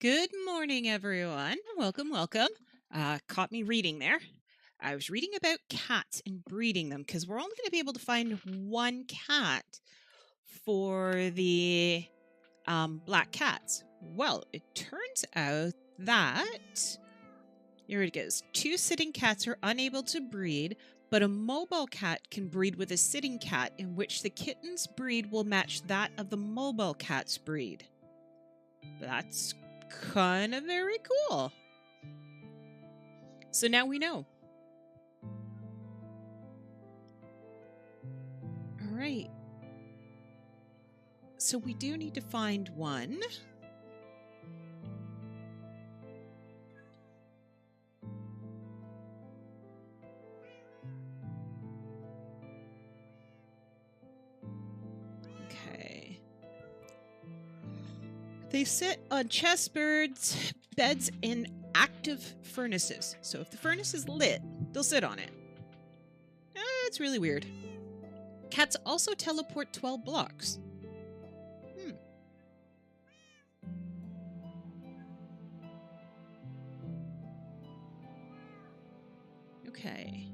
Good morning, everyone. Welcome, welcome. Caught me reading there. I was reading about cats and breeding them because we're only going to be able to find one cat for the black cats. Well, it turns out that, here it goes, 2 sitting cats are unable to breed, but a mobile cat can breed with a sitting cat, in which the kitten's breed will match that of the mobile cat's breed. That's kind of very cool. So now we know. All right. So we do need to find one. Okay. They sit on chessboards, beds, and active furnaces. So if the furnace is lit, they'll sit on it. It's really weird. Cats also teleport 12 blocks. Okay.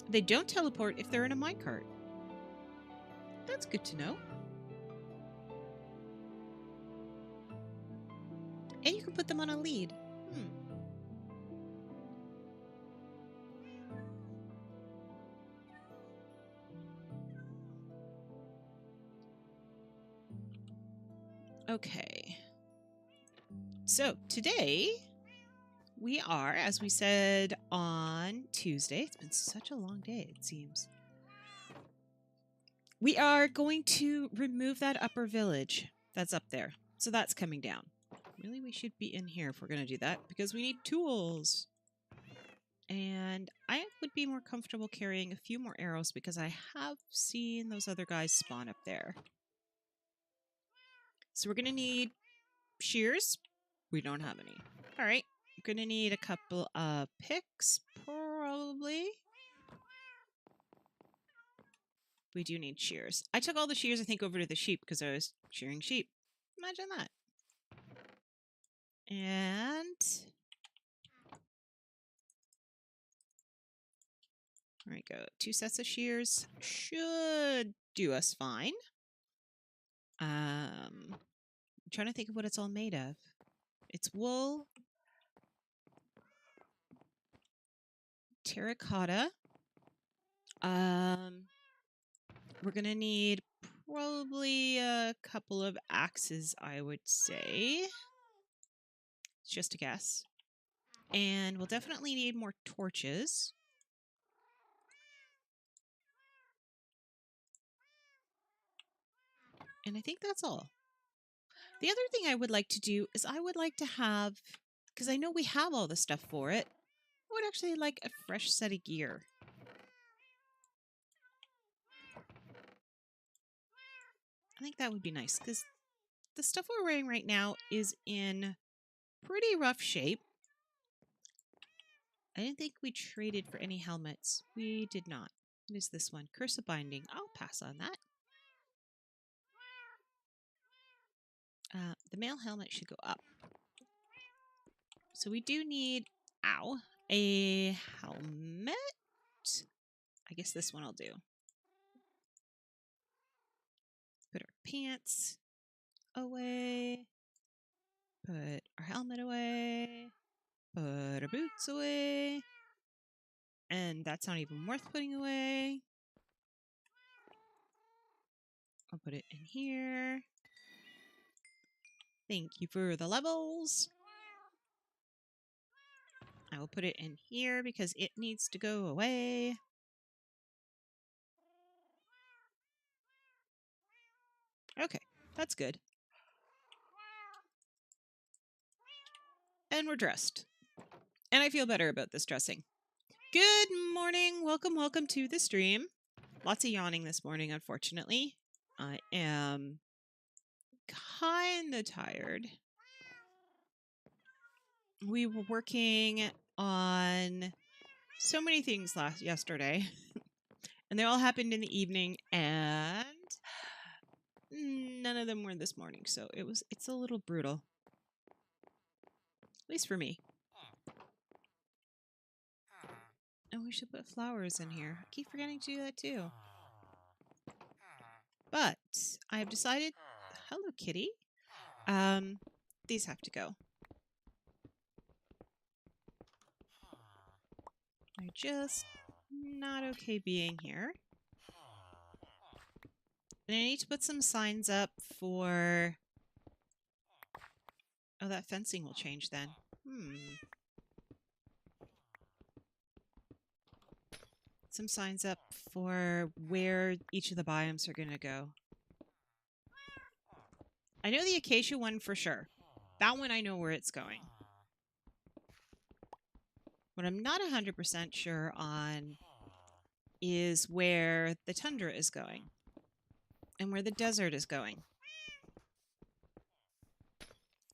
They don't teleport if they're in a minecart. That's good to know. And you can put them on a lead. Okay. So today we are, as we said on Tuesday, it's been such a long day, it seems. We are going to remove that upper village that's up there. So that's coming down. Really, we should be in here if we're going to do that because we need tools. And I would be more comfortable carrying a few more arrows because I have seen those other guys spawn up there. So we're going to need shears. We don't have any. All right. We're going to need a couple of picks, probably. We do need shears. I took all the shears, I think, over to the sheep because I was shearing sheep. Imagine that. And there we go. 2 sets of shears should do us fine. I'm trying to think of what it's all made of. It's wool, terracotta. We're gonna need probably a couple of axes, I would say. It's just a guess. And we'll definitely need more torches. And I think that's all. The other thing I would like to do is I would like to have, because I know we have all the stuff for it, I would actually like a fresh set of gear. I think that would be nice because the stuff we're wearing right now is in pretty rough shape. I didn't think we traded for any helmets. We did not. What is this one? Curse of Binding. I'll pass on that. The male helmet should go up. So we do need, a helmet. I guess this one will do. Put our pants away. Put our helmet away. Put our boots away. And that's not even worth putting away. I'll put it in here. Thank you for the levels. I will put it in here because it needs to go away. Okay, that's good. And we're dressed. And I feel better about this dressing. Good morning. Welcome, welcome to the stream. Lots of yawning this morning, unfortunately. I am kind of tired. We were working on so many things yesterday, and they all happened in the evening, and none of them were this morning. So it's a little brutal, at least for me. And we should put flowers in here. I keep forgetting to do that too. But I have decided, hello kitty, these have to go. They're just not okay being here. And I need to put some signs up for... Oh, that fencing will change then. Some signs up for where each of the biomes are going to go. I know the acacia one for sure. That one I know where it's going. What I'm not 100% sure on is where the tundra is going and where the desert is going.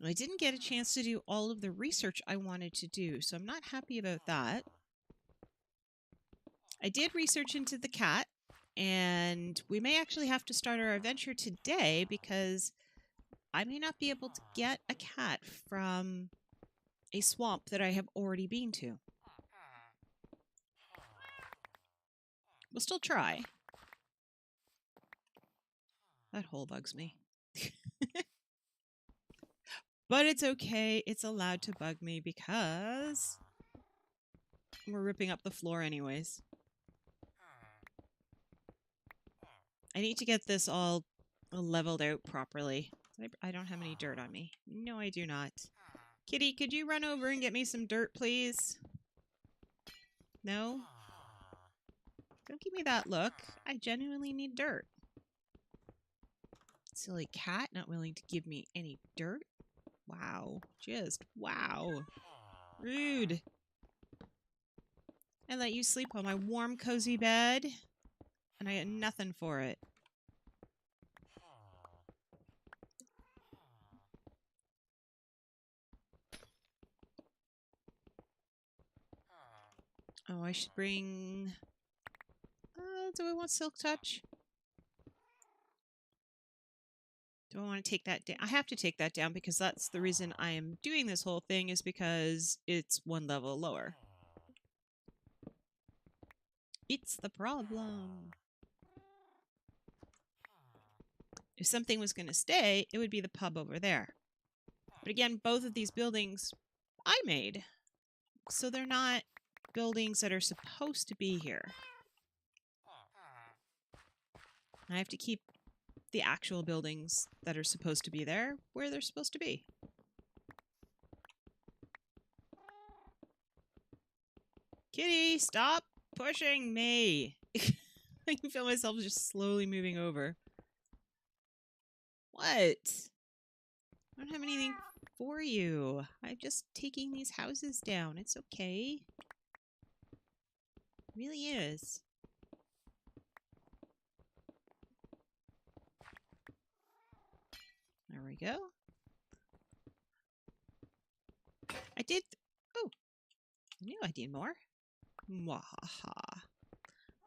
I didn't get a chance to do all of the research I wanted to do, so I'm not happy about that. I did research into the cat, and we may actually have to start our adventure today because I may not be able to get a cat from a swamp that I have already been to. We'll still try. That hole bugs me. But it's okay. It's allowed to bug me because we're ripping up the floor anyways. I need to get this all leveled out properly. I don't have any dirt on me. No, I do not. Kitty, could you run over and get me some dirt, please? No? Don't give me that look. I genuinely need dirt. Silly cat, not willing to give me any dirt. Wow. Just wow. Rude. I let you sleep on my warm, cozy bed, and I get nothing for it. Oh, I should bring... do I want Silk Touch? Do I want to take that down? I have to take that down because that's the reason I am doing this whole thing, is because it's one level lower. It's the problem. If something was going to stay, it would be the pub over there. But again, both of these buildings I made. So they're not buildings that are supposed to be here. I have to keep the actual buildings that are supposed to be there where they're supposed to be. Kitty, stop pushing me! I can feel myself just slowly moving over. What? I don't have anything for you. I'm just taking these houses down. It's okay. It really is. There we go. I did... Oh! I knew I need more. Mwahaha.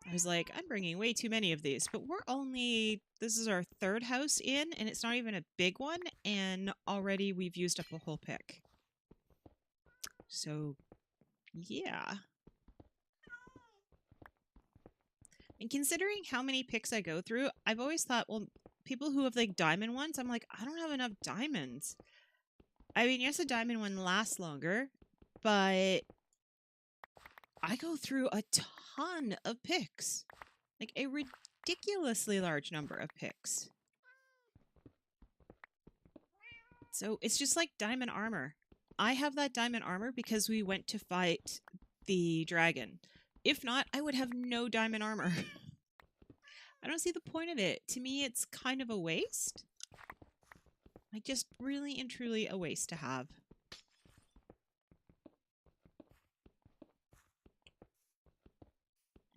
I was like, I'm bringing way too many of these, but we're only... This is our third house in, and it's not even a big one, and already we've used up a whole pick. So, yeah. And considering how many picks I go through, I've always thought, well, people who have, like, diamond ones, I'm like, I don't have enough diamonds. I mean, yes, a diamond one lasts longer, but I go through a ton of picks. Like, a ridiculously large number of picks. So, it's just like diamond armor. I have that diamond armor because we went to fight the dragon. If not, I would have no diamond armor. I don't see the point of it. To me, it's kind of a waste. Like, just really and truly a waste to have.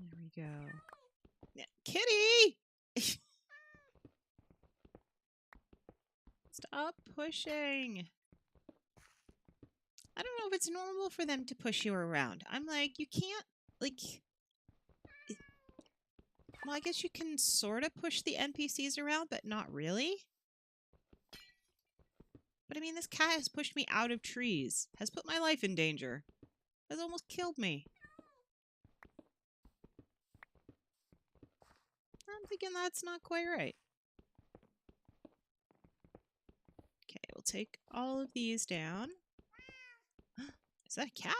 There we go. Yeah, Kitty! Stop pushing. I don't know if it's normal for them to push you around. I'm like, you can't like... Well, I guess you can sort of push the NPCs around, but not really. But I mean, this cat has pushed me out of trees, has put my life in danger, has almost killed me. I'm thinking that's not quite right. Okay, we'll take all of these down. Is that a cat?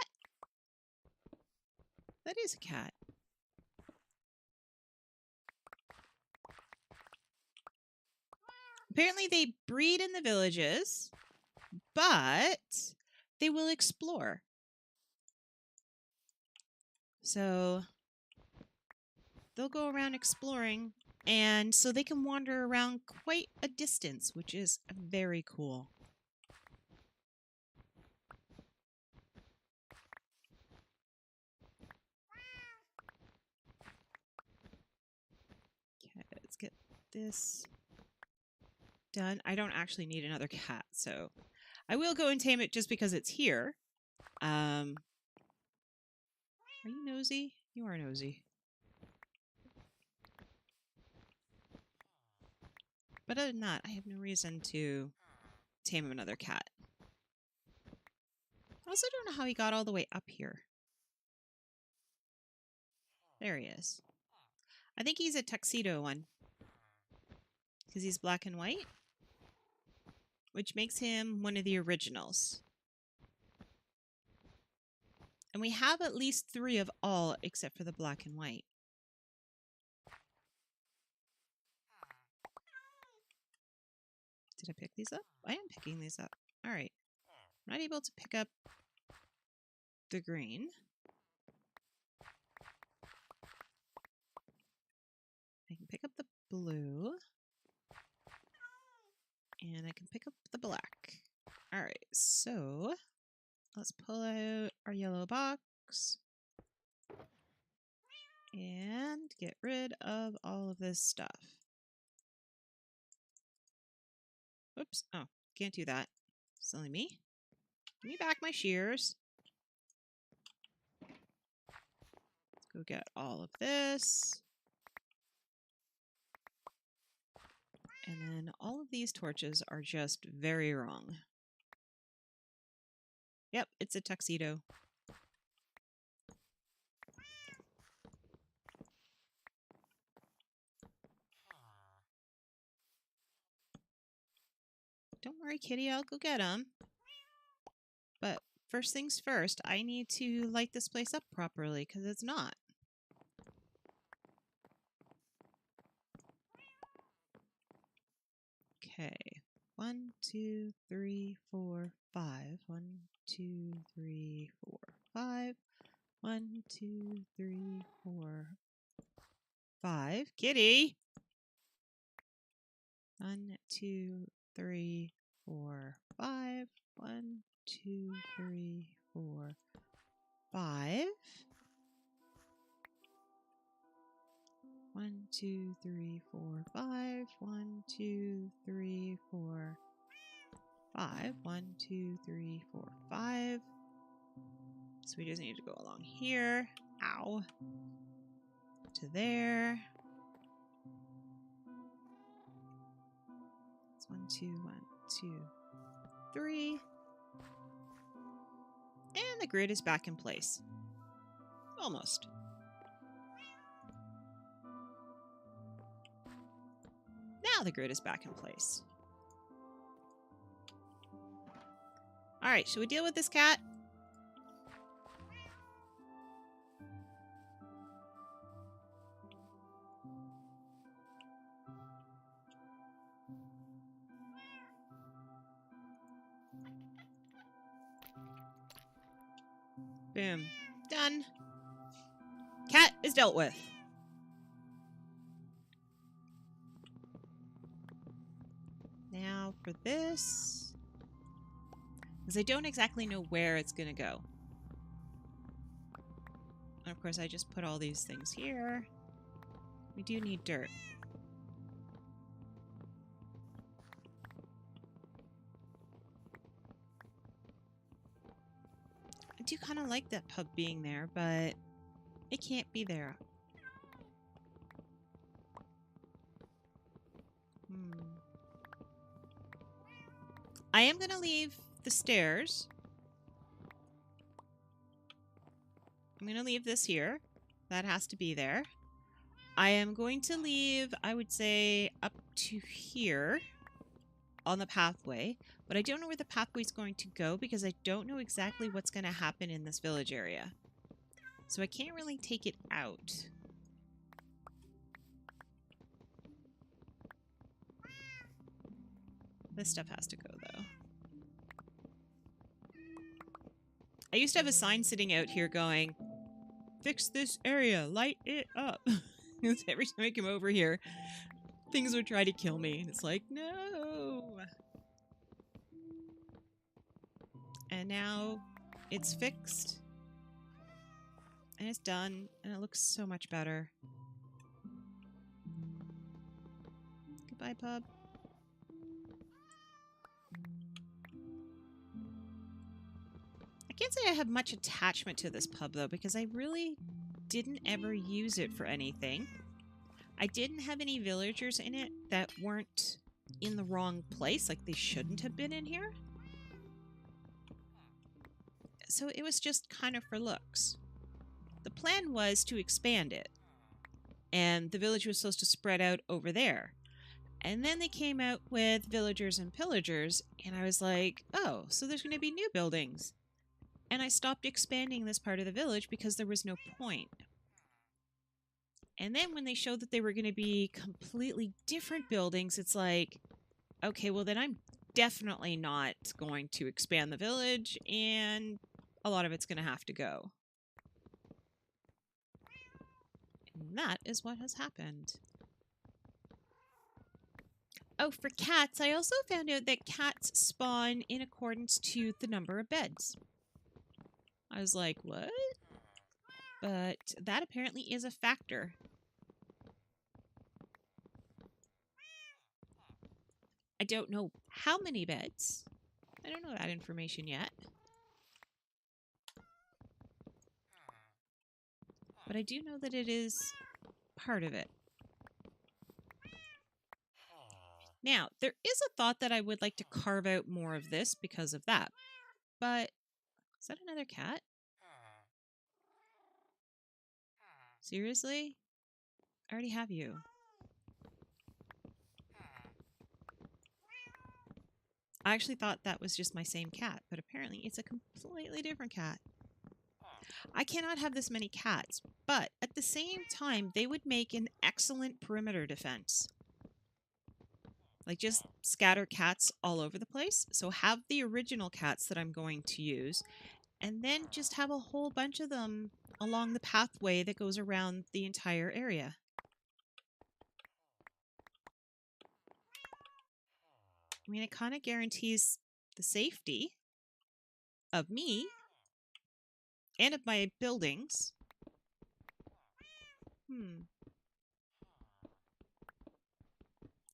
That is a cat. Apparently they breed in the villages, but they will explore. So they'll go around exploring, and so they can wander around quite a distance, which is very cool. Okay, let's get this done. I don't actually need another cat, so I will go and tame it just because it's here. Are you nosy? You are nosy. But other than that, I have no reason to tame another cat. I also don't know how he got all the way up here. There he is. I think he's a tuxedo one. Because he's black and white. Which makes him one of the originals. And we have at least 3 of all except for the black and white. Did I pick these up? I am picking these up. Alright. I'm not able to pick up the green. I can pick up the blue. And I can pick up the black. Alright, so let's pull out our yellow box. And get rid of all of this stuff. Whoops. Oh, can't do that. Silly me. Give me back my shears. Let's go get all of this. And then all of these torches are just very wrong. Yep, it's a tuxedo. Don't worry, kitty, I'll go get him. But first things first, I need to light this place up properly, because it's not. Okay. 1, 2, 3, 4, 5. 1, 2, 3, 4, 5. 1, 2, 3, 4, 5. Kitty! 1, 2, 3, 4, 5. 1, 2, 3, 4, 5. 1, 2, 3, 4, 5. 1, 2, 3, 4, 5. 1, 2, 3, 4, 5. So we just need to go along here. Ow. To there. It's 1, 2, 1, 2, 3. And the grid is back in place. Almost. Now the grid is back in place. Alright, should we deal with this cat? Boom. Done. Cat is dealt with. Now for this. Because I don't exactly know where it's going to go. And of course, I just put all these things here. We do need dirt. I do kind of like that pub being there, but It can't be there. I am going to leave the stairs. I'm going to leave this here. That has to be there. I am going to leave, I would say, up to here on the pathway. But I don't know where the pathway is going to go because I don't know exactly what's going to happen in this village area. So I can't really take it out. This stuff has to go, though. I used to have a sign sitting out here going, "Fix this area, light it up." Because every time I come over here, things would try to kill me. And it's like, no. And now it's fixed. And it's done. And it looks so much better. Goodbye, pub. I can't say I have much attachment to this pub, though, because I really didn't ever use it for anything. I didn't have any villagers in it that weren't in the wrong place, like they shouldn't have been in here. So it was just kind of for looks. The plan was to expand it, and the village was supposed to spread out over there. And then they came out with villagers and pillagers, and I was like, oh, so there's going to be new buildings. And I stopped expanding this part of the village because there was no point. And then when they showed that they were going to be completely different buildings, it's like, okay, well then I'm definitely not going to expand the village, and a lot of it's going to have to go. And that is what has happened. Oh, for cats, I also found out that cats spawn in accordance to the number of beds. I was like, what? But that apparently is a factor. I don't know how many beds. I don't know that information yet. But I do know that it is part of it. Now, there is a thought that I would like to carve out more of this because of that. But, is that another cat? Seriously? I already have you. I actually thought that was just my same cat, but apparently it's a completely different cat. I cannot have this many cats, but at the same time, they would make an excellent perimeter defense. Like, just scatter cats all over the place. So have the original cats that I'm going to use, and then just have a whole bunch of them along the pathway that goes around the entire area. I mean, it kind of guarantees the safety of me and of my buildings.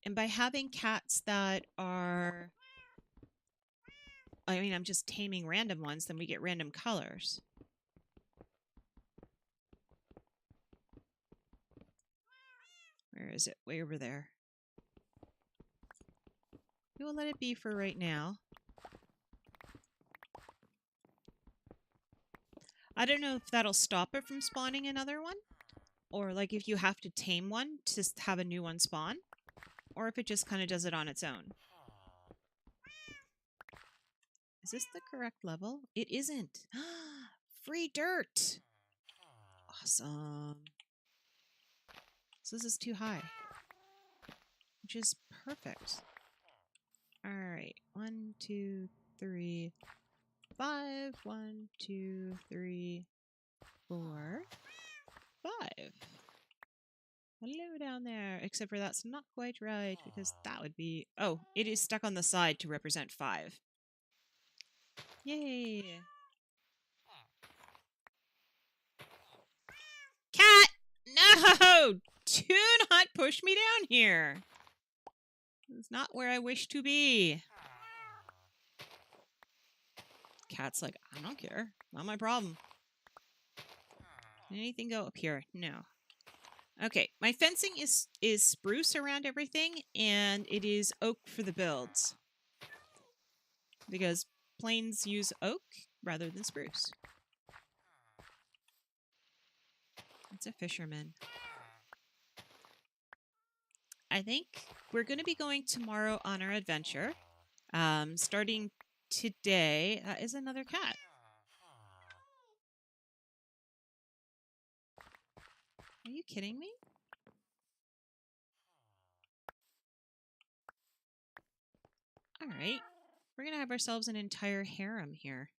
And by having cats that are... I mean, I'm just taming random ones, then we get random colors. Where is it? Way over there. We will let it be for right now. I don't know if that'll stop it from spawning another one, or like if you have to tame one to have a new one spawn, or if it just kind of does it on its own. Is this the correct level? It isn't. Free dirt! Awesome. So this is too high, which is perfect. Alright, 1, 2, 3, 5. 1, 2, 3, 4, 5. Hello down there. Except for that's not quite right, because that would be... Oh, it is stuck on the side to represent 5. Yay! Cat! No! Do not push me down here! It's not where I wish to be. Cat's like, I don't care. Not my problem. Did anything go up here? No. Okay, my fencing is spruce around everything, and it is oak for the builds. Because planes use oak rather than spruce. It's a fisherman. I think we're going to be going tomorrow on our adventure. Starting today, that is another cat. Are you kidding me? All right. We're going to have ourselves an entire harem here.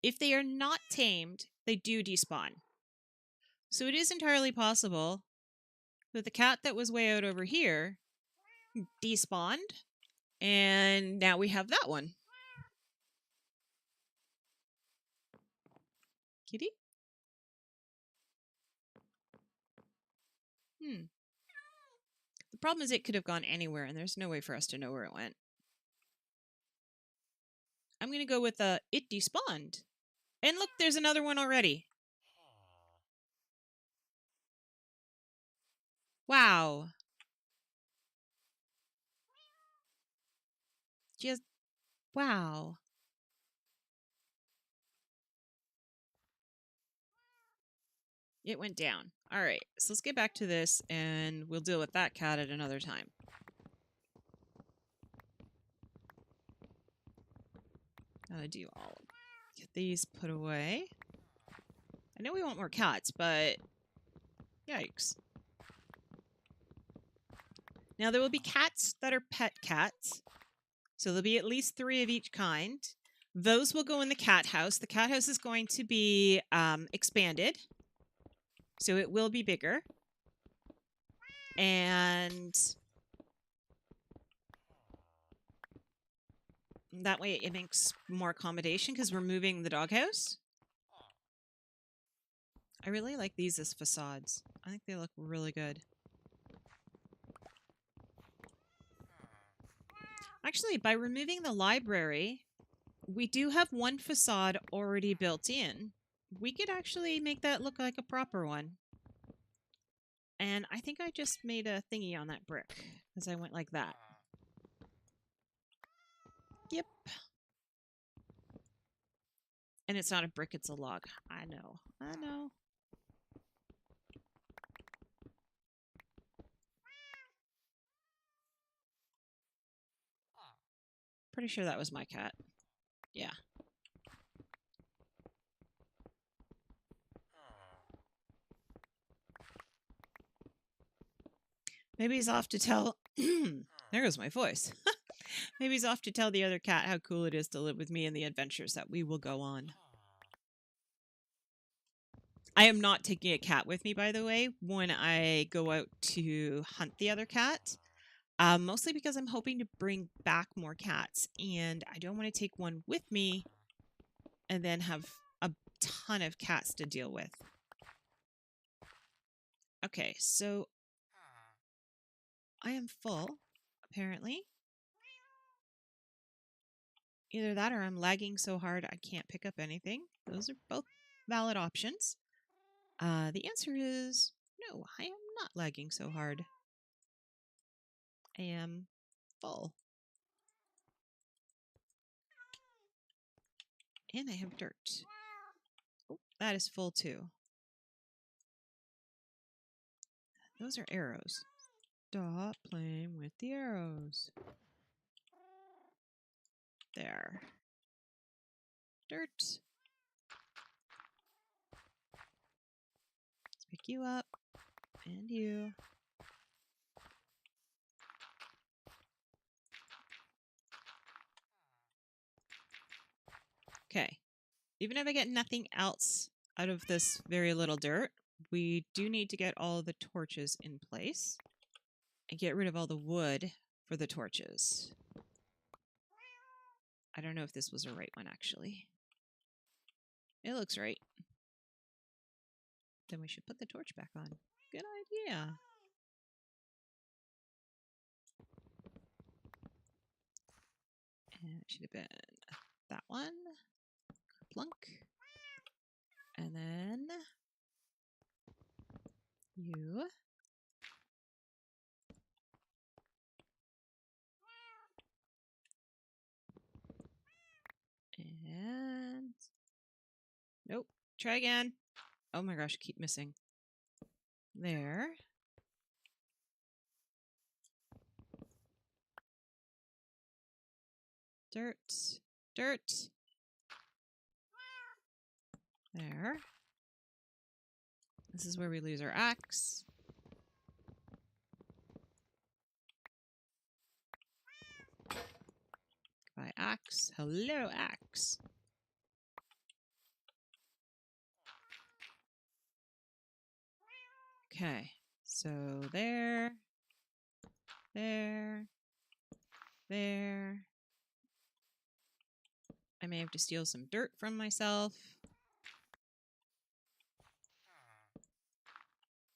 If they are not tamed, they do despawn. So it is entirely possible that the cat that was way out over here despawned, and now we have that one. Kitty? The problem is it could have gone anywhere, and there's no way for us to know where it went. I'm going to go with it despawned. And look, there's another one already. Wow. Just, wow. It went down. All right, so let's get back to this, and we'll deal with that cat at another time. Gotta do all. Get these put away. I know we want more cats, but yikes. Now, there will be cats that are pet cats. So there'll be at least 3 of each kind. Those will go in the cat house. The cat house is going to be expanded. So it will be bigger. And that way it makes more accommodation because we're moving the doghouse. I really like these as facades. I think they look really good. Actually, by removing the library, we do have one facade already built in. We could actually make that look like a proper one. And I think I just made a thingy on that brick because I went like that. Yep. And it's not a brick, it's a log. I know. I know. Pretty sure that was my cat. Yeah. Maybe he's off to tell... There goes my voice. Maybe he's off to tell the other cat how cool it is to live with me and the adventures that we will go on. I am not taking a cat with me, by the way, when I go out to hunt the other cat. Mostly because I'm hoping to bring back more cats, and I don't want to take one with me and then have a ton of cats to deal with. Okay, so I am full, apparently. Either that or I'm lagging so hard I can't pick up anything. Those are both valid options. The answer is no, I am not lagging so hard. I am full. And I have dirt. Oh, that is full too. Those are arrows. Stop playing with the arrows. There. Dirt. Let's pick you up. And you. Okay. Even if I get nothing else out of this very little dirt, we do need to get all the torches in place and get rid of all the wood for the torches. I don't know if this was the right one, actually. It looks right. Then we should put the torch back on. Good idea. And it should have been that one. Plunk. And then you. And nope. Try again. Oh my gosh, keep missing. There. Dirt. Dirt. There. This is where we lose our axe. Goodbye, axe. Hello, axe. Okay, so there, there, there. I may have to steal some dirt from myself.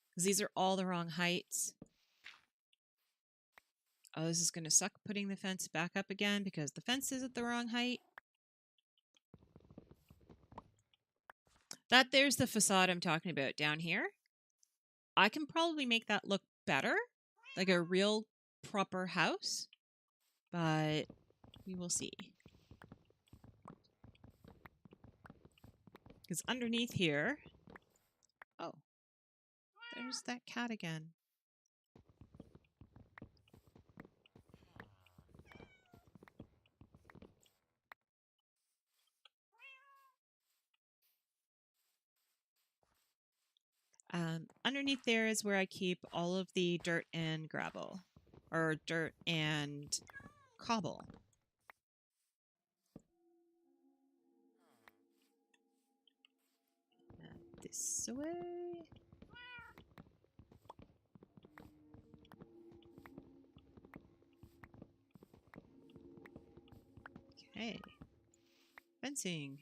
Because these are all the wrong heights. Oh, this is going to suck putting the fence back up again because the fence is at the wrong height. There's the facade I'm talking about down here. I can probably make that look better, like a real proper house, but we will see. Because underneath here... Oh, there's that cat again. Underneath there is where I keep all of the dirt and gravel, or dirt and cobble. This way. Okay. Fencing.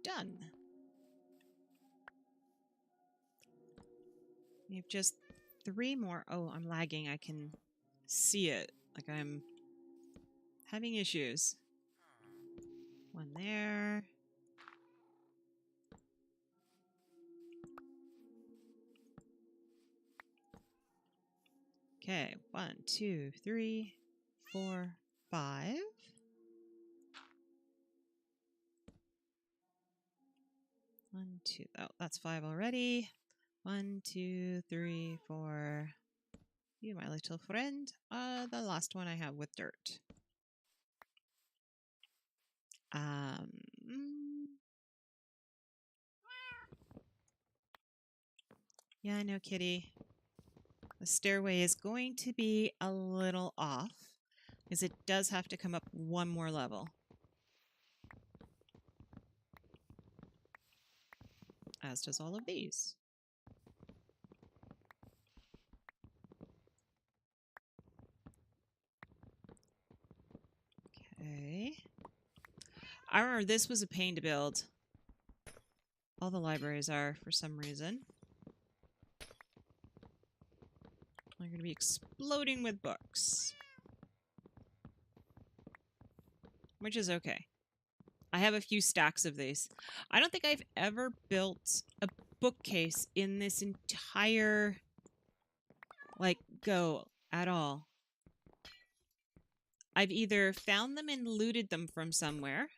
Done. We have just 3 more. Oh, I'm lagging. I can see it. Like I'm having issues. 1 there. Okay. 1, 2, 3, 4, 5. 1, 2. Oh, that's 5 already. 1, 2, 3, 4. You, my little friend. The last one I have with dirt. Yeah, I know, kitty. The stairway is going to be a little off, because it does have to come up 1 more level. As does all of these. Okay. I remember this was a pain to build. All the libraries are, for some reason. They're going to be exploding with books. Which is okay. I have a few stacks of these. I don't think I've ever built a bookcase in this entire, go at all. I've either found them and looted them from somewhere.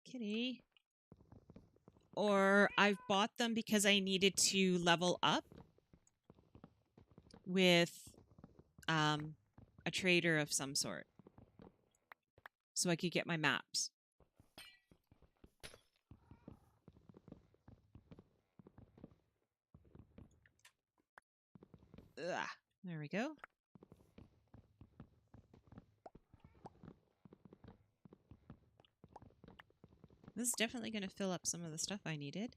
Kitty. Or I've bought them because I needed to level up with a trader of some sort. So I could get my maps. Ugh. There we go. This is definitely going to fill up some of the stuff I needed.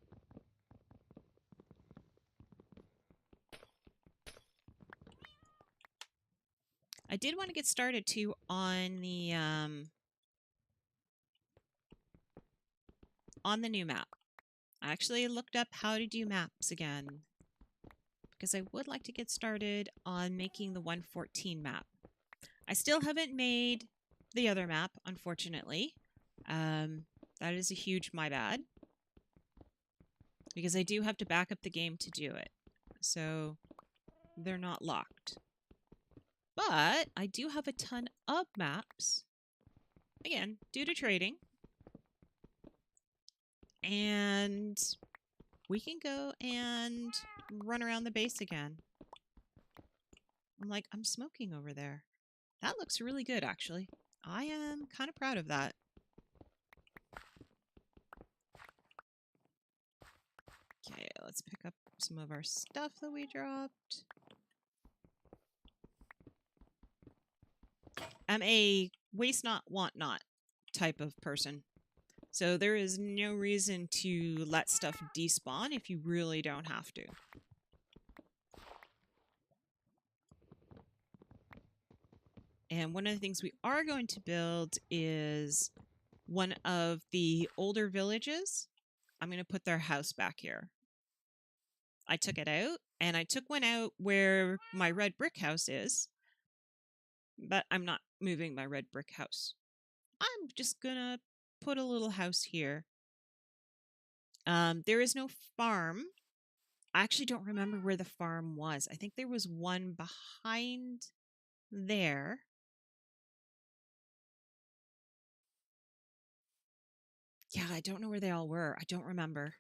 I did want to get started too on the new map. I actually looked up how to do maps again because I would like to get started on making the 114 map. I still haven't made the other map, unfortunately. That is a huge my bad because I do have to back up the game to do it. So they're not locked. But I do have a ton of maps, again, due to trading. And we can go and run around the base again. I'm smoking over there. That looks really good, actually. I am kind of proud of that. Okay, let's pick up some of our stuff that we dropped. I'm a waste not, want not type of person. So there is no reason to let stuff despawn if you really don't have to. And one of the things we are going to build is one of the older villages. I'm going to put their house back here. I took it out, and I took one out where my red brick house is, but I'm not moving my red brick house. I'm just going to put a little house here. There is no farm. I actually don't remember where the farm was. I think there was one behind there. Yeah, I don't know where they all were. I don't remember.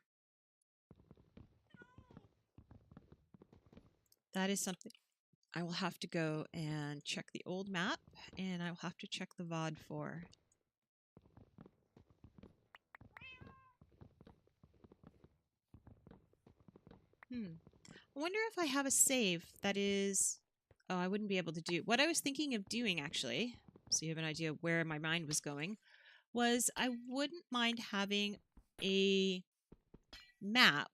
That is something I will have to go and check the old map, and I will have to check the VOD for. I wonder if I have a save that is... Oh, I wouldn't be able to do... What I was thinking of doing, actually, so you have an idea of where my mind was going, was I wouldn't mind having a map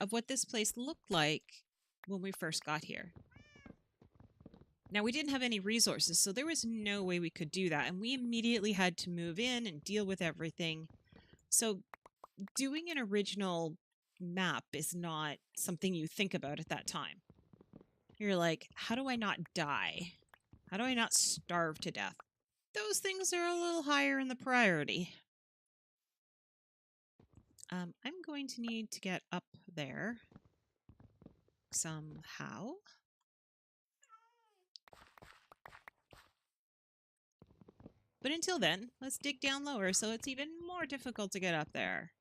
of what this place looked like when we first got here. Now, we didn't have any resources, so there was no way we could do that, and we immediately had to move in and deal with everything. So doing an original map is not something you think about at that time. You're like, how do I not die? How do I not starve to death? Those things are a little higher in the priority. I'm going to need to get up there somehow. But until then, let's dig down lower so it's even more difficult to get up there.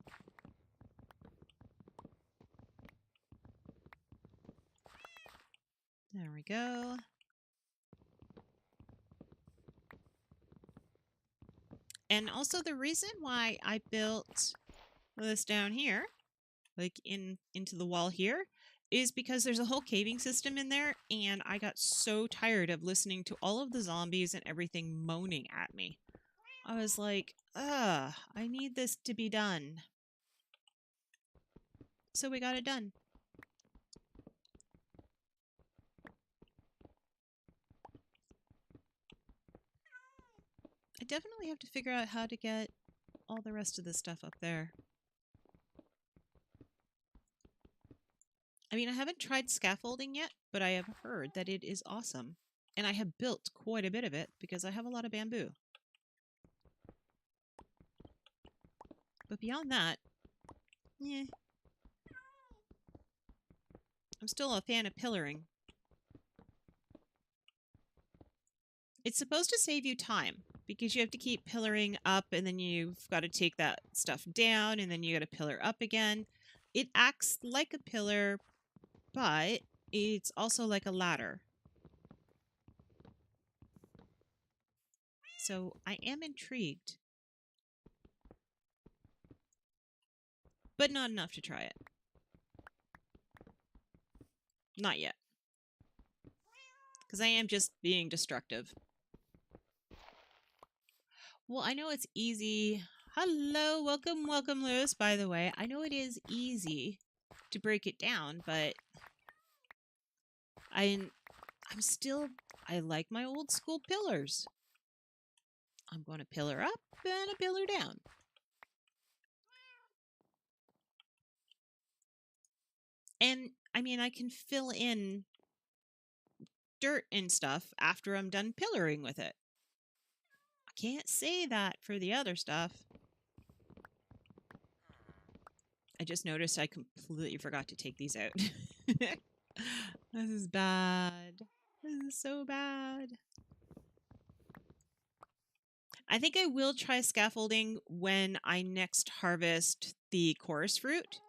There we go. And also the reason why I built this down here, like into the wall here, is because there's a whole caving system in there, and I got so tired of listening to all of the zombies and everything moaning at me. I was like, ugh, I need this to be done. So we got it done. I definitely have to figure out how to get all the rest of this stuff up there. I mean, I haven't tried scaffolding yet, but I have heard that it is awesome. And I have built quite a bit of it because I have a lot of bamboo. But beyond that, yeah. I'm still a fan of pillaring. It's supposed to save you time because you have to keep pillaring up, and then you've got to take that stuff down, and then you got to pillar up again. It acts like a pillar, but it's also like a ladder. So I am intrigued. But not enough to try it. Not yet. Because I am just being destructive. Well, I know it's easy. Hello, welcome, welcome, Lewis, by the way. I know it is easy to break it down, but I like my old school pillars. I'm going to pillar up and a pillar down. And, I mean, I can fill in dirt and stuff after I'm done pillaring with it. I can't say that for the other stuff. I just noticed I completely forgot to take these out. This is bad. This is so bad. I think I will try scaffolding when I next harvest the chorus fruit.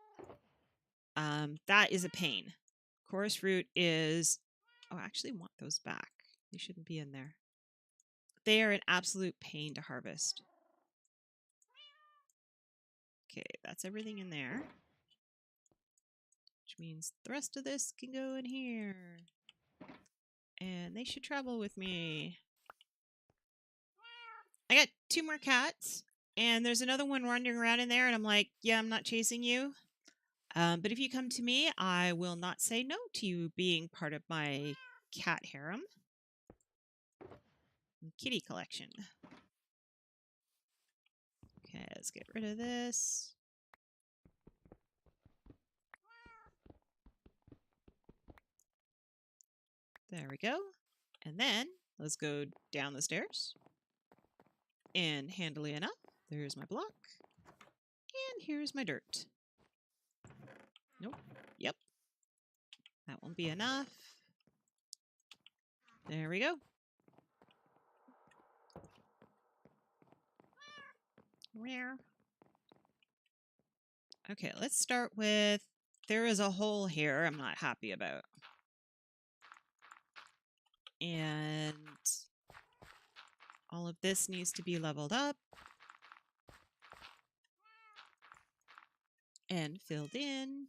That is a pain. Chorus fruit is... Oh, I actually want those back. They shouldn't be in there. They are an absolute pain to harvest. Okay, that's everything in there. Which means the rest of this can go in here. And they should travel with me. I got 2 more cats. And there's another one wandering around in there. And I'm like, yeah, I'm not chasing you. But if you come to me, I will not say no to you being part of my cat harem. Kitty collection. Okay, let's get rid of this. There we go. And then let's go down the stairs. And handily enough, there's my block. And here's my dirt. Nope. Yep. That won't be enough. There we go. Where? Okay, let's start with... There is a hole here I'm not happy about. And all of this needs to be leveled up. And filled in.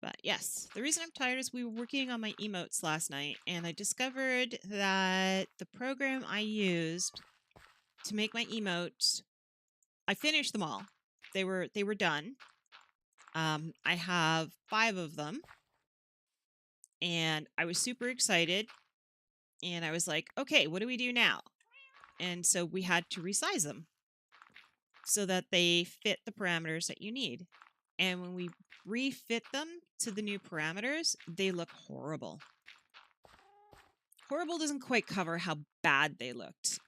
But yes, the reason I'm tired is we were working on my emotes last night, and I discovered that the program I used to make my emotes, I finished them all. They were done. I have 5 of them, and I was super excited. And I was like, okay, what do we do now? And so we had to resize them so that they fit the parameters that you need. And when we refit them to the new parameters, they look horrible. Horrible doesn't quite cover how bad they looked.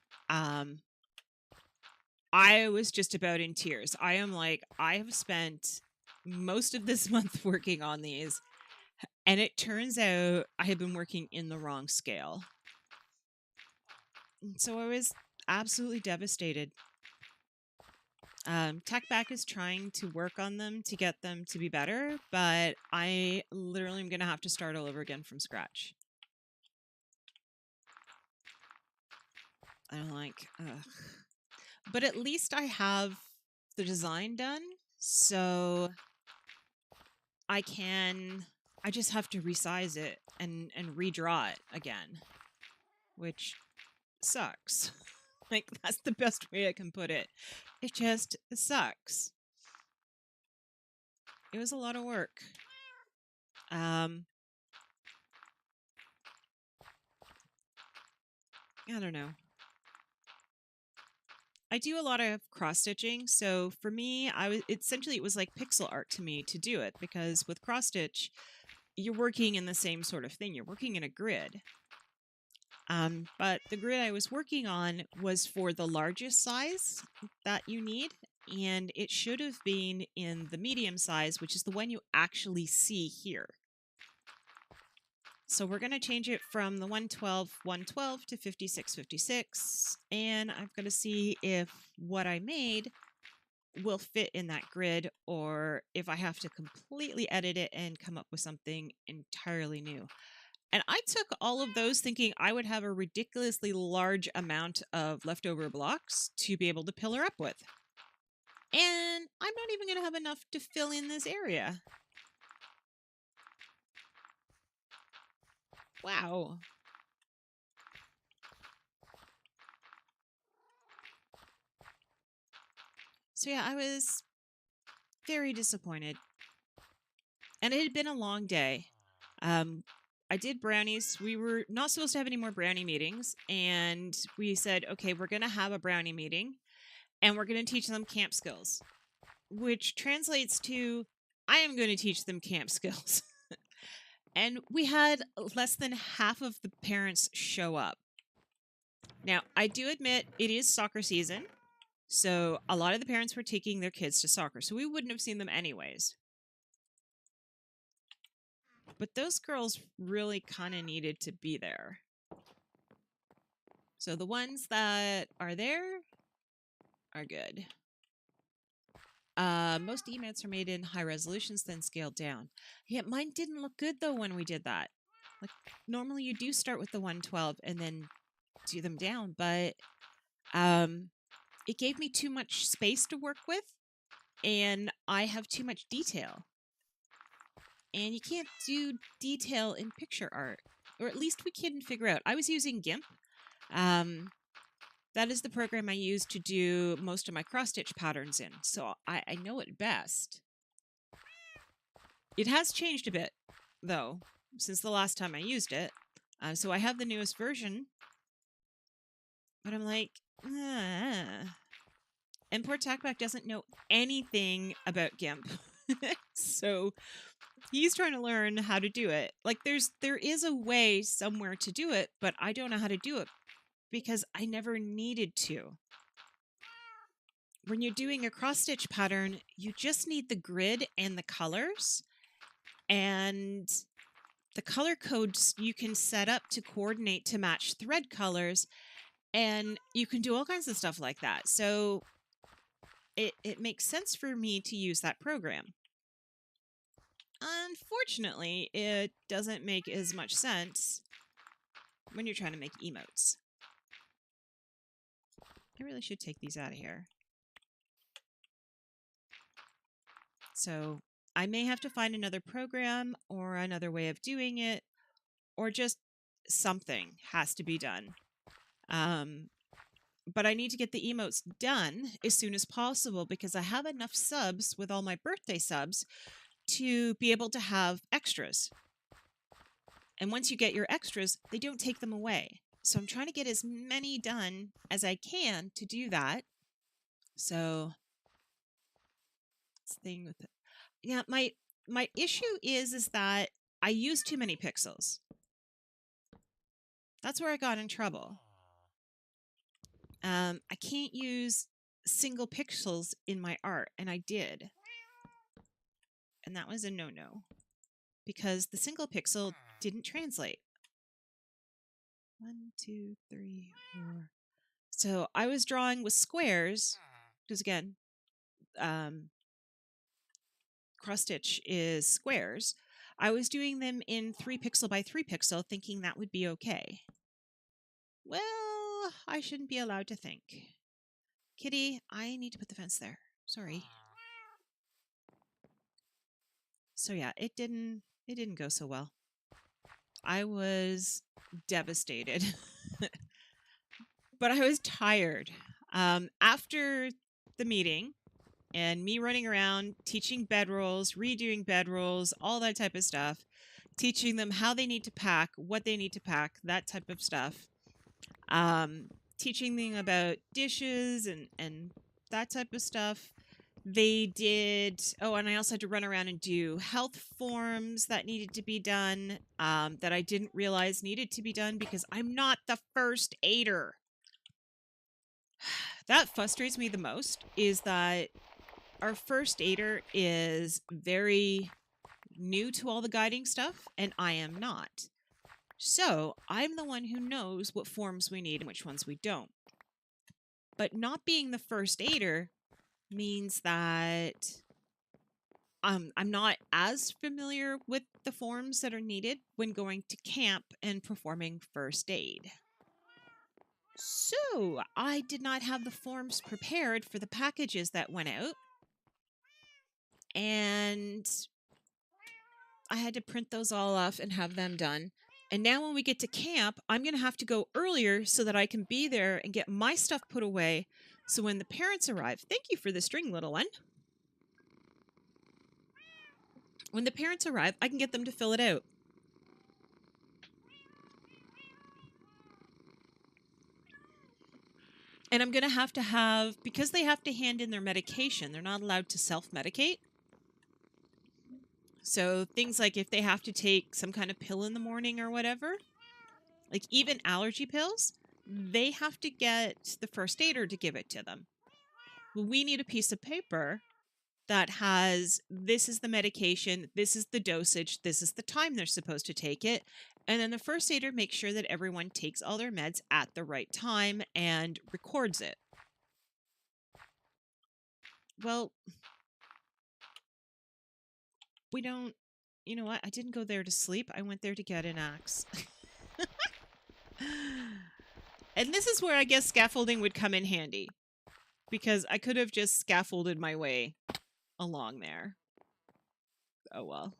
I was just about in tears. I am like, I have spent most of this month working on these, and it turns out I have been working in the wrong scale. And so I was absolutely devastated. TechBack is trying to work on them to get them to be better, but I literally am going to have to start all over again from scratch. I'm like, ugh. But at least I have the design done, so I just have to resize it and redraw it again, which sucks. Like, that's the best way I can put it. It just sucks. It was a lot of work. I don't know. I do a lot of cross-stitching, so for me, it was like pixel art to me to do it, because with cross-stitch, you're working in the same sort of thing. You're working in a grid. But the grid I was working on was for the largest size that you need, and it should have been in the medium size, which is the one you actually see here. So we're going to change it from the 112 to 5656, and I'm going to see if what I made will fit in that grid, or if I have to completely edit it and come up with something entirely new. And I took all of those thinking I would have a ridiculously large amount of leftover blocks to be able to pillar up with. And I'm not even going to have enough to fill in this area. Wow. So yeah, I was very disappointed. And it had been a long day. I did brownies. We were not supposed to have any more brownie meetings. And we said, okay, we're going to have a brownie meeting. And we're going to teach them camp skills. Which translates to, I am going to teach them camp skills. And we had less than half of the parents show up. Now, I do admit it is soccer season, so a lot of the parents were taking their kids to soccer, so we wouldn't have seen them anyways. But those girls really kind of needed to be there. So the ones that are there are good. Most emotes are made in high resolutions, then scaled down. Yeah, mine didn't look good though when we did that. Like normally you do start with the 112 and then do them down, but it gave me too much space to work with, and I have too much detail. And you can't do detail in picture art, or at least we couldn't figure out. I was using GIMP. That is the program I use to do most of my cross-stitch patterns in, so I know it best. It has changed a bit, though, since the last time I used it. So I have the newest version, but I'm like, And poor Tackback doesn't know anything about GIMP. So he's trying to learn how to do it. Like there is a way somewhere to do it, but I don't know how to do it because I never needed to. When you're doing a cross-stitch pattern, you just need the grid and the colors. And the color codes you can set up to coordinate to match thread colors. And you can do all kinds of stuff like that. So it makes sense for me to use that program. Unfortunately, it doesn't make as much sense when you're trying to make emotes. I really should take these out of here. So I may have to find another program or another way of doing it, or just something has to be done. But I need to get the emotes done as soon as possible because I have enough subs with all my birthday subs to be able to have extras. And once you get your extras, they don't take them away. So I'm trying to get as many done as I can to do that. So this thing with it. Yeah, my issue is that I use too many pixels. That's where I got in trouble. I can't use single pixels in my art, and I did. And that was a no-no because the single pixel didn't translate. 1, 2, 3, 4. So I was drawing with squares, because again, cross-stitch is squares. I was doing them in 3 pixel by 3 pixel, thinking that would be okay. Well, I shouldn't be allowed to think. Kitty, I need to put the fence there. Sorry. So yeah, it didn't go so well. I was devastated. But I was tired. After the meeting and me running around teaching bedrolls, redoing bedrolls, all that type of stuff, teaching them how they need to pack, what they need to pack, that type of stuff. Teaching them about dishes and that type of stuff. They did, and I also had to run around and do health forms that needed to be done, that I didn't realize needed to be done because I'm not the first aider. That frustrates me the most, is that our first aider is very new to all the guiding stuff, and I am not. So I'm the one who knows what forms we need and which ones we don't. But not being the first aider means that I'm not as familiar with the forms that are needed when going to camp and performing first aid. So I did not have the forms prepared for the packages that went out. And I had to print those all off and have them done. And now when we get to camp, I'm going to have to go earlier so that I can be there and get my stuff put away. So when the parents arrive, thank you for the string, little one. When the parents arrive, I can get them to fill it out. And I'm going to have, because they have to hand in their medication, they're not allowed to self-medicate. So things like if they have to take some kind of pill in the morning or whatever, like even allergy pills, they have to get the first aider to give it to them. Well, we need a piece of paper that has, this is the medication, this is the dosage, this is the time they're supposed to take it. And then the first aider makes sure that everyone takes all their meds at the right time and records it. Well, we don't, you know what? I didn't go there to sleep. I went there to get an axe. And this is where I guess scaffolding would come in handy, because I could have just scaffolded my way along there. Oh well.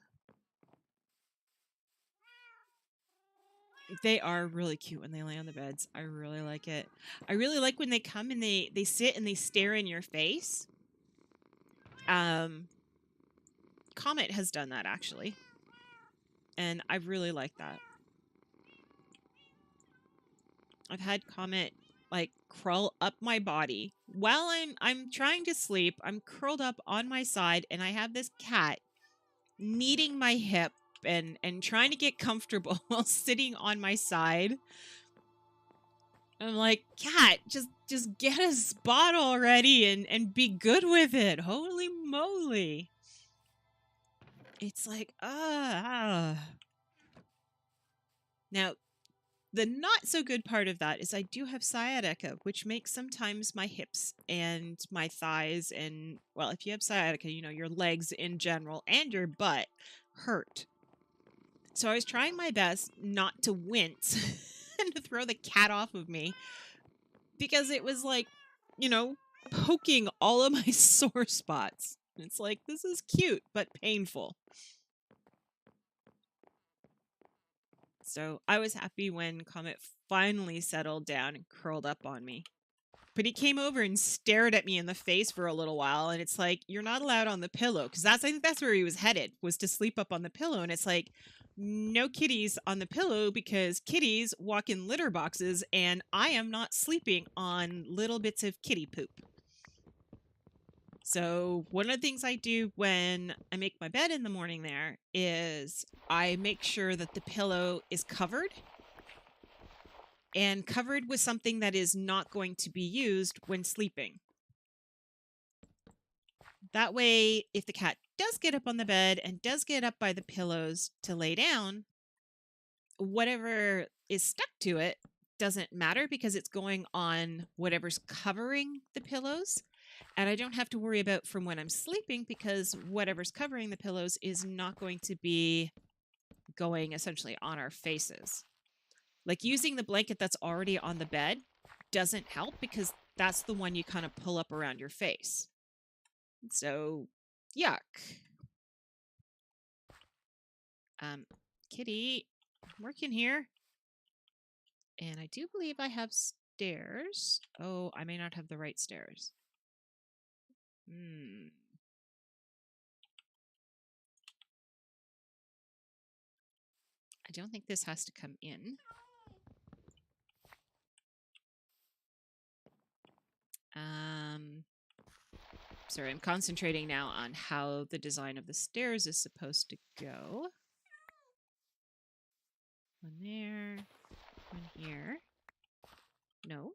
They are really cute when they lay on the beds. I really like it. I really like when they come and they sit and they stare in your face. Comet has done that actually, and I really like that. I've had Comet like crawl up my body while I'm trying to sleep. I'm curled up on my side, and I have this cat kneading my hip and trying to get comfortable while sitting on my side. I'm like, cat, just get a spot already and be good with it. Holy moly. It's like, Now, the not so good part of that is I do have sciatica, which makes sometimes my hips and my thighs and, well, if you have sciatica, you know, your legs in general and your butt hurt. So I was trying my best not to wince and to throw the cat off of me, because it was like, you know, poking all of my sore spots. It's like, this is cute, but painful. So I was happy when Comet finally settled down and curled up on me. But he came over and stared at me in the face for a little while, and it's like, you're not allowed on the pillow, because I think that's where he was headed, was to sleep up on the pillow. And it's like, no kitties on the pillow, because kitties walk in litter boxes, and I am not sleeping on little bits of kitty poop. So one of the things I do when I make my bed in the morning there is I make sure that the pillow is covered, and covered with something that is not going to be used when sleeping. That way, if the cat does get up on the bed and does get up by the pillows to lay down, whatever is stuck to it doesn't matter, because it's going on whatever's covering the pillows. And I don't have to worry about from when I'm sleeping, because whatever's covering the pillows is not going to be going essentially on our faces. Like using the blanket that's already on the bed doesn't help, because that's the one you kind of pull up around your face. So, yuck. Kitty, I'm working here. And I do believe I have stairs. Oh, I may not have the right stairs. I don't think this has to come in. Sorry, I'm concentrating now on how the design of the stairs is supposed to go. One there, one here. No.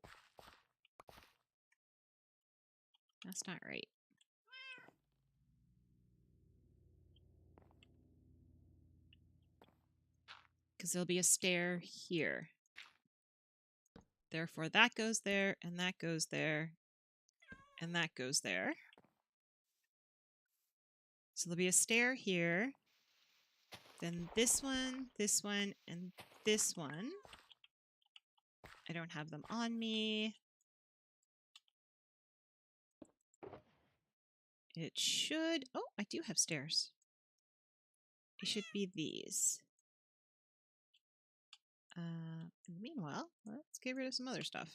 That's not right. Because there'll be a stair here. Therefore, that goes there, and that goes there, and that goes there. So there'll be a stair here. Then this one, and this one. I don't have them on me. It should... Oh, I do have stairs. It should be these. Meanwhile, let's get rid of some other stuff.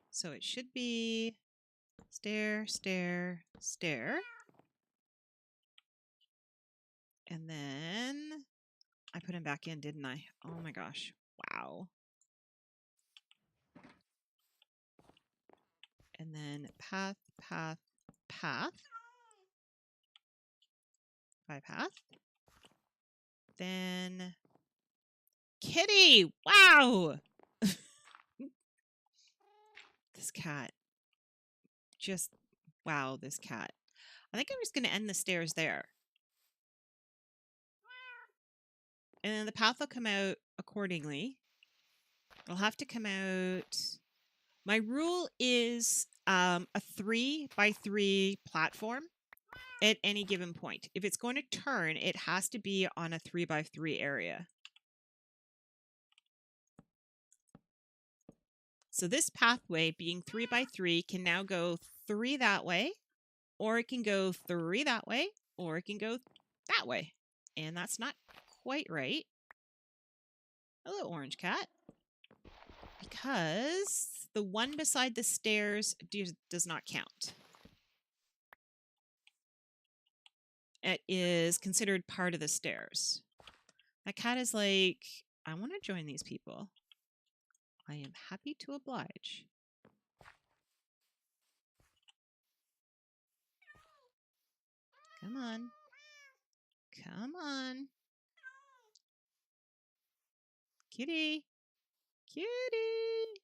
So it should be stair, stair, stair. And then I put him back in, didn't I? Oh my gosh. Wow. And then path, path, path. bypath. Then kitty! Wow! This cat. Just, wow, this cat. I think I'm just going to end the stairs there. And then the path will come out accordingly. It'll have to come out. My rule is a 3x3 platform at any given point. If it's going to turn, it has to be on a 3x3 area. So this pathway, being 3x3, can now go 3 that way, or it can go 3 that way, or it can go that way. And that's not quite right. Hello, orange cat. Because the one beside the stairs does not count. It is considered part of the stairs. That cat is like, I want to join these people. I am happy to oblige. Come on. Come on. Kitty. Kitty.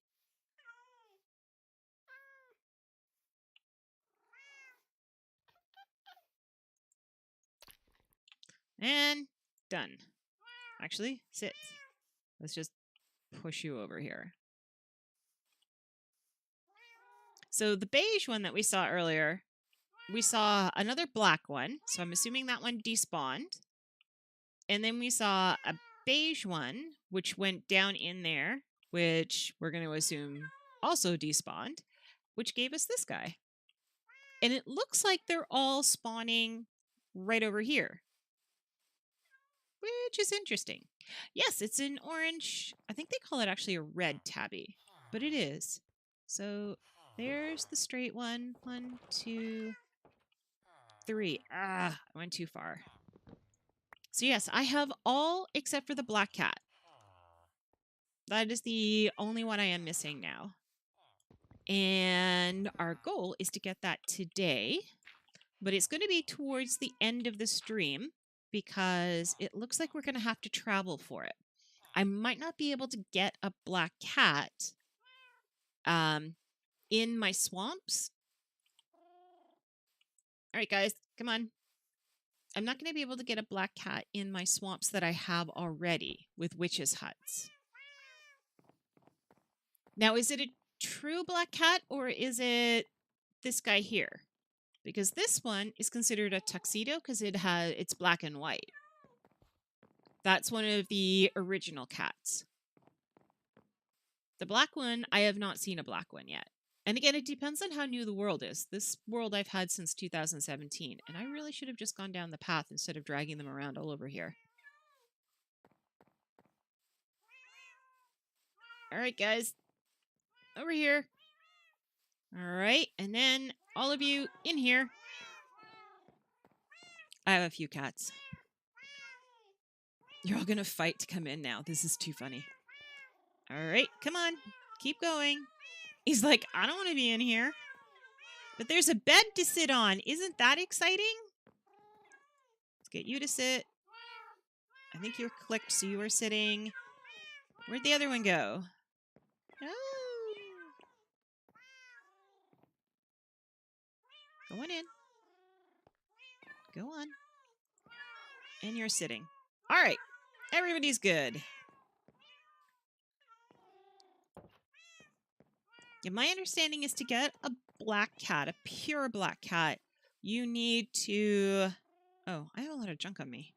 And done. Actually, sit. Let's just push you over here. So the beige one that we saw earlier, we saw another black one. So I'm assuming that one despawned. And then we saw a beige one, which went down in there, which we're going to assume also despawned, which gave us this guy. And it looks like they're all spawning right over here, which is interesting. Yes, it's an orange. I think they call it actually a red tabby, but it is. So there's the straight one. 1, 2, 3. Ah, I went too far. So yes, I have all except for the black cat. That is the only one I am missing now. And our goal is to get that today, but it's going to be towards the end of the stream because it looks like we're going to have to travel for it. I might not be able to get a black cat in my swamps. All right, guys, come on. I'm not going to be able to get a black cat in my swamps that I have already with witches' huts. Now, is it a true black cat or is it this guy here? Because this one is considered a tuxedo because it's black and white. That's one of the original cats. The black one, I have not seen a black one yet. And again, it depends on how new the world is. This world I've had since 2017, and I really should have just gone down the path instead of dragging them around all over here. All right, guys. Over here. All right, and then all of you in here. I have a few cats. You're all going to fight to come in now. This is too funny. All right, come on. Keep going. He's like, I don't want to be in here. But there's a bed to sit on. Isn't that exciting? Let's get you to sit. I think you're clicked, so you are sitting. Where'd the other one go? Oh. Go on in. Go on. And you're sitting. All right. Everybody's good. Yeah, my understanding is to get a black cat, a pure black cat, you need to... Oh, I have a lot of junk on me.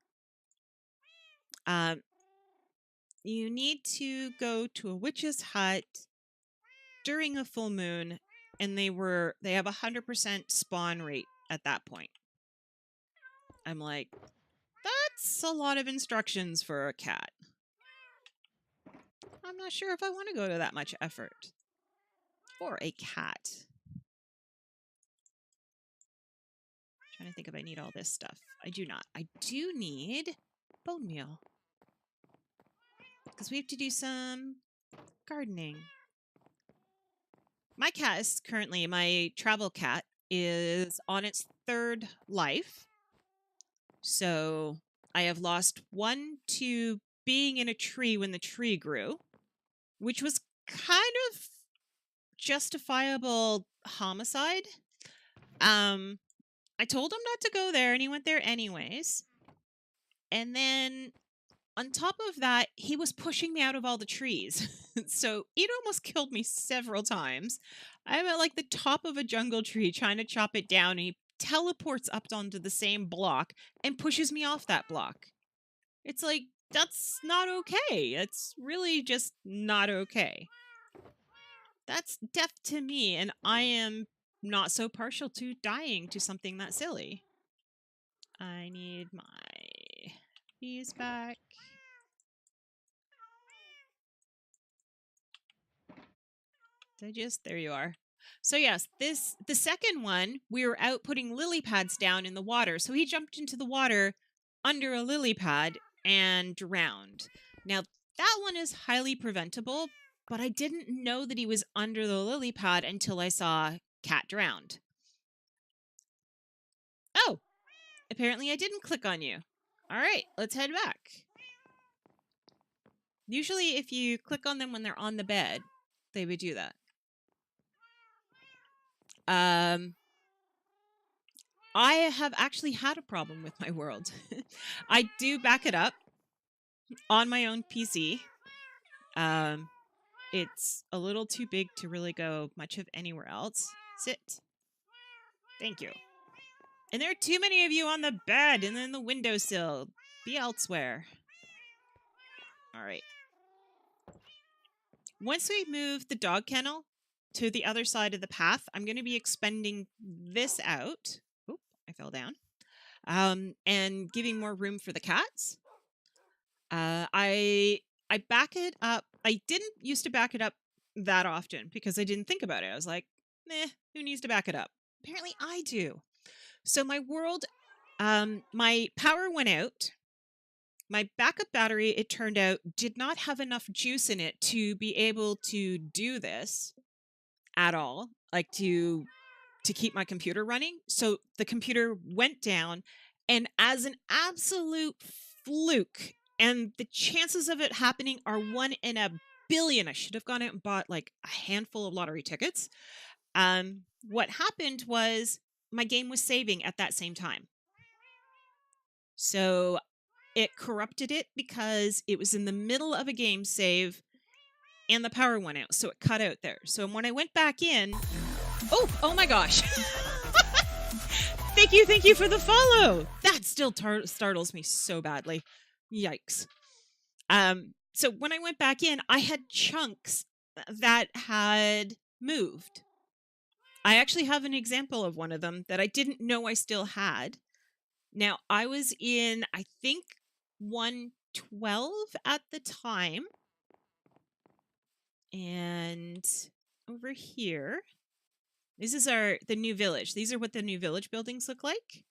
You need to go to a witch's hut during a full moon, and they have 100% spawn rate at that point. I'm like, that's a lot of instructions for a cat. I'm not sure if I want to go to that much effort for a cat. Trying to think if I need all this stuff. I do not. I do need bone meal because we have to do some gardening. My cat is currently, my travel cat is on its 3rd life. So I have lost 1 to being in a tree when the tree grew, which was kind of justifiable homicide. I told him not to go there, and he went there anyways. And then on top of that, he was pushing me out of all the trees. So it almost killed me several times. I'm at like the top of a jungle tree trying to chop it down, and he teleports up onto the same block and pushes me off that block. It's like, that's not okay. It's really just not okay. That's death to me, and I am not so partial to dying to something that silly. I need my bees back. There you are. So yes, the second one, we were out putting lily pads down in the water. So he jumped into the water under a lily pad and drowned. Now that one is highly preventable, but I didn't know that he was under the lily pad until I saw cat drowned. Oh, apparently I didn't click on you. All right, let's head back. Usually if you click on them when they're on the bed, they would do that. I have actually had a problem with my world. I do back it up on my own PC. It's a little too big to really go much of anywhere else. Sit. Thank you. And there are too many of you on the bed and then the windowsill. Be elsewhere. All right. Once we move the dog kennel to the other side of the path, I'm going to be expanding this out. Oop, I fell down. And giving more room for the cats. I back it up. I didn't used to back it up that often because I didn't think about it. I was like, who needs to back it up? Apparently I do. So my world, my power went out. My backup battery, it turned out, did not have enough juice in it to be able to do this at all, like to keep my computer running. So the computer went down, and as an absolute fluke, and the chances of it happening are 1 in a billion. I should have gone out and bought like a handful of lottery tickets. What happened was my game was saving at that same time. So it corrupted it because it was in the middle of a game save and the power went out. So it cut out there. So when I went back in, oh my gosh. Thank you for the follow. That still startles me so badly. Yikes. So when I went back in, I had chunks that had moved. I actually have an example of one of them that I didn't know I still had. Now, I was in, I think, 112 at the time. And over here, this is the new village. These are what the new village buildings look like.